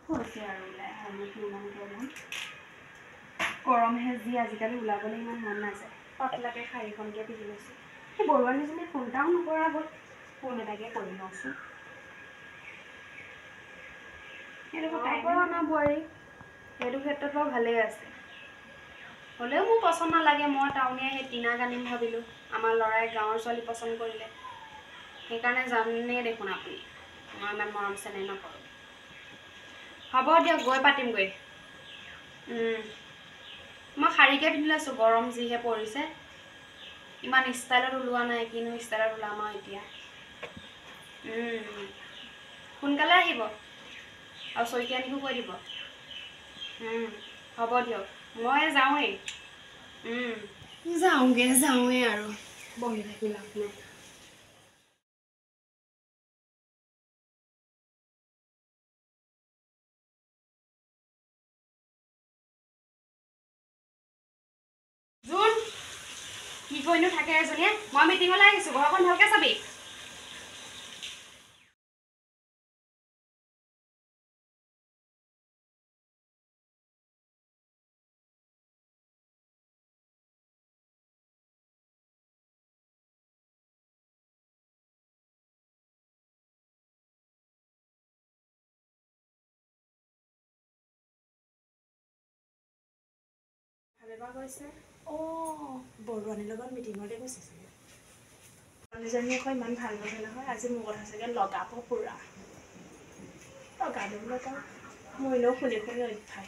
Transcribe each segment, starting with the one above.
হৈছে আৰু ওলাই আৰম্ভ ইমান গৰমহে যি আজিকালি ওলাবলৈ ইমান মন নাযায় পাতলাকে শাৰীখনকে পিন্ধি লৈছোঁ সেই বৰুৱানীজনী ফোন এটাও নকৰা হ'ল ফোন এটাকে কৰি লওঁচোন না বোৱাৰী সেইটো ক্ষেত্ৰত বাৰু ভালেই আছে হ'লেও মোৰ পচন্দ নালাগে মই টাউনীয়া সেই টিনা আনিম ভাবিলোঁ আমাৰ ল'ৰাই গাঁৱৰ ছোৱালী পচন্দ কৰিলে সেইকাৰণে জানেই দেখোন আপুনি মই ইমান মৰম চেনেহ নকৰোঁ হ'ব দিয়ক গৈ পাতিমগৈ মই শাৰীকে পিন্ধি লৈছোঁ গৰম যিহে পৰিছে ইমান ষ্টাইলত ওলোৱা নাই কিনো ষ্টাইলত ওলাম আৰু এতিয়া সোনকালে আহিব আৰু চৈকিয়ানীকো কৈ দিব হ'ব দিয়ক মই যাওঁৱেই যাওঁৱেই আৰু বহি থাকি লাভ নাই জোন কি কৰিনো থাকে এজনীয়ে মই মিটিঙলৈ আহিছোঁ ঘৰখন ভালকৈ চাবি ভালেবা গৈছে বৰুৱানীৰ লগত মিটিঙতে গৈছে চাগে বৰুৱানীজনী আকৌ ইমান ভাল নহয় নহয় আজি মোৰ কথা চাগে লগাব পুৰা লগাব লগাব মই এনেও শুনি শুনি অভ্যাস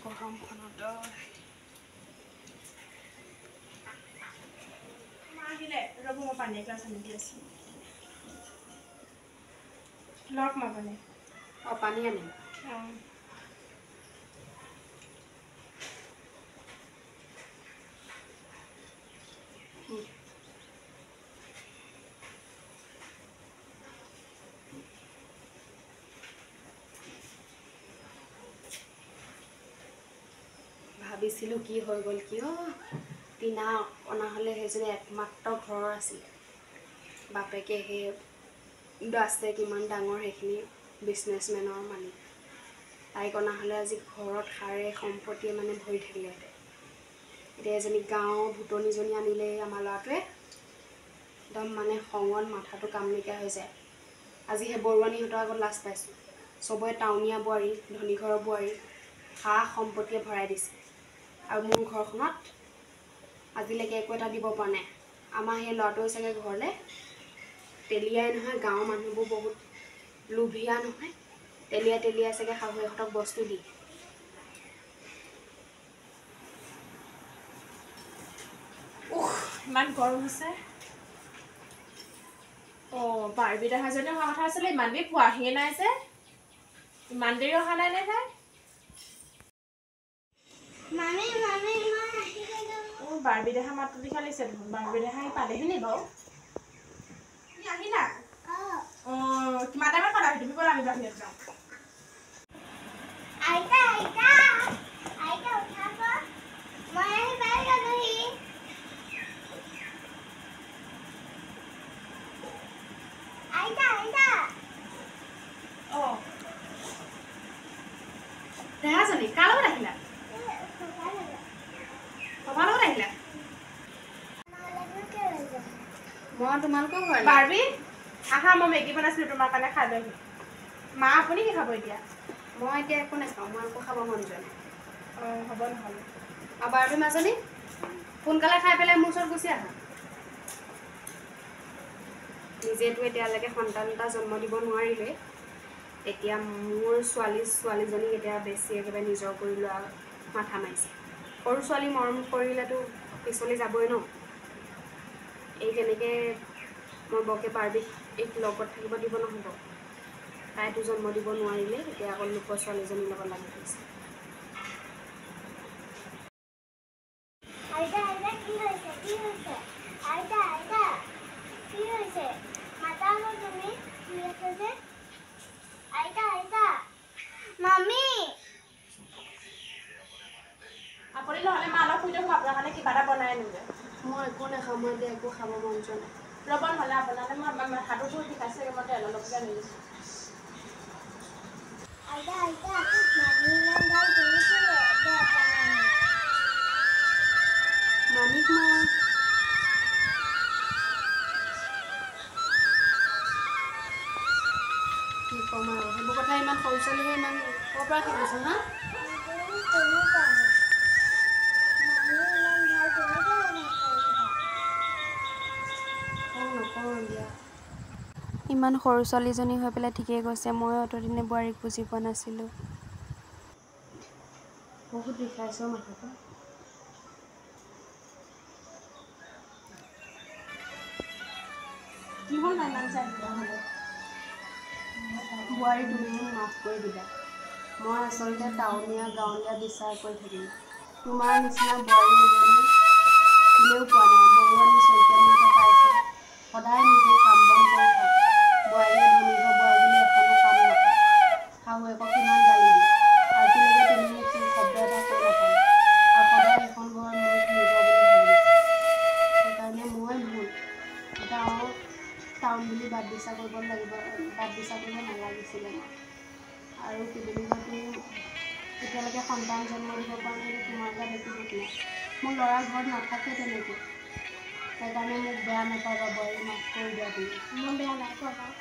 গৰমখনত আহিলে ৰ'ব মই পানী এগিলাছ আনি দি আছোঁ লওক মা পানী পানী আনিম ভাবিছিলোঁ কি হৈ গ'ল কিয় টিনা অনা হ'লে সেইজনী একমাত্ৰ ঘৰৰ আছিলে বাপেকে সেই আছে কিমান ডাঙৰ সেইখিনি বিজনেছমেনৰ মালিক তাইক অনা হ'লে আজি ঘৰত সাৰে সম্পত্তিয়ে মানে ভৰি থাকিলেহেঁতেন এতিয়া এজনী গাঁৱৰ ভূতনীজনী আনিলে আমাৰ ল'ৰাটোৱে একদম মানে খঙত মাথাটো কাম নাইকিয়া হৈ যায় আজি সেই বৰুৱানীহঁতৰ আগত লাজ পাইছোঁ চবৰে টাউনীয়া বোৱাৰী ধনী ঘৰৰ বোৱাৰী সা সম্পত্তিয়ে ভৰাই দিছে আৰু মোৰ ঘৰখনত আজিলৈকে একো এটা দিব পৰা নাই আমাৰ সেই ল'ৰাটোৱে চাগে ঘৰলৈ তেলিয়াই নহয় গাঁৱৰ মানুহবোৰ বহুত লোভিয়া নহয় তেলিয়াই চাগে শাহুৱেকহঁতক বস্তু দি ইমান গৰম হৈছে বাৰ্বি দেহাজনী অহা কথা আছিলে ইমান দেৰি পোৱাহিয়ে নাই যে ইমান দেৰি অহা নাই নে তাই বাৰ্বি দেহা মাতটো দি খালিছে দেখোন বাৰ্বি দেহা পালেহি নি বাৰু আহিলা কিমান টাইমত পালাহি তুমি ব'লা আমি বাহিৰত যাওঁ দেহাজনী কাৰ লগত আহিলা তোমাৰ লগত আহিলা মই তোমালোকৰ ঘৰ বাৰ্বি আহা মই মেগী বনাইছিলোঁ তোমাৰ কাৰণে খাই লৈ মা আপুনি কি খাব এতিয়া মই এতিয়া একো নাখাওঁ মই একো খাব মন যোৱা নাই হ'ব নহ'লে আৰু বাৰ্বি মাজনী সোনকালে খাই পেলাই মোৰ ওচৰত গুচি আহা নিজেতো এতিয়ালৈকে সন্তান এটা জন্ম দিব নোৱাৰিলে এতিয়া মোৰ ছোৱালীজনীক এতিয়া বেছি একেবাৰে নিজৰ কৰি লোৱা মাথা মাৰিছে সৰু ছোৱালী মৰম কৰিলেতো পিছলৈ যাবই ন এই কেনেকৈ মই বৰকৈ বাৰ্বিক এইক লগত থাকিব দিব নহ'ব তাইতো জন্ম দিব নোৱাৰিলে এতিয়া আকৌ লোকৰ ছোৱালীজনীৰ লগত লাগি গৈছে আপুনি নহ'লে মা অলপ শুই দিয়ক আপোনাৰ কাৰণে কিবা এটা বনাই আনিমগৈ মই একো নাখাওঁ মই এতিয়া একো খাব মন যোৱা নাই ৰ'ব নহ'লে আপোনালৈ মই মাথাটো বহুত বিষাইছে মই তেল অলপকে আনি দিছোঁ মানিক মই কি ক'ম আৰু সেইবোৰ কথা ইমান সৰু ছোৱালীহে ইমান ক'ৰ পৰা শিকিছোঁ হা নকওঁ দিয়া ইমান সৰু ছোৱালীজনী হৈ পেলাই ঠিকেই কৈছে মই অতদিনে বোৱাৰীক বুজি পোৱা নাছিলোঁ বহুত বিষাইছে মাথাটো কিহৰ ইমান চাই হ'লে বোৱাৰী তুমি মোক মাফ কৰি দিবা মই আচলতে টাউনীয়া গাঁৱলীয়া বিচাৰ কৰি থাকিলোঁ তোমাৰ নিচিনা বোৱাৰী এজনী কোনেও পোৱা নাই বৰুৱানী শইকীয়ানীহঁতে পাইছে সদায় নিজে কাম বন কৰি খায় বোৱাৰীয়ে ধনী ঘৰ বোৱাৰী বুলি এখনো কাম নকৰে শাহুৱেকক কিমান গালি দিয়ে আজিলৈকে তুমি মোক সেই শব্দ এটা কৈ নাপালা আৰু সদায় এখন ঘৰ মোক নিজৰ বুলি ভাবি সেইকাৰণে মই ভুল টাউন বুলি বাদ বিচাৰ কৰিব নালাগিছিলে মই আৰু কি বুলি কয় তুমি এতিয়ালৈকে সন্তান জন্ম দিব পৰা নাই তোমাৰ গাত একো দুখ নাই মোৰ ল'ৰা ঘৰত নাথাকে তেনেকৈ সেইকাৰণে মোক বেয়া নাপাবা বোৱাৰী মাফ কৰি দিয়া তুমি মই বেয়া নাই পোৱা বাৰু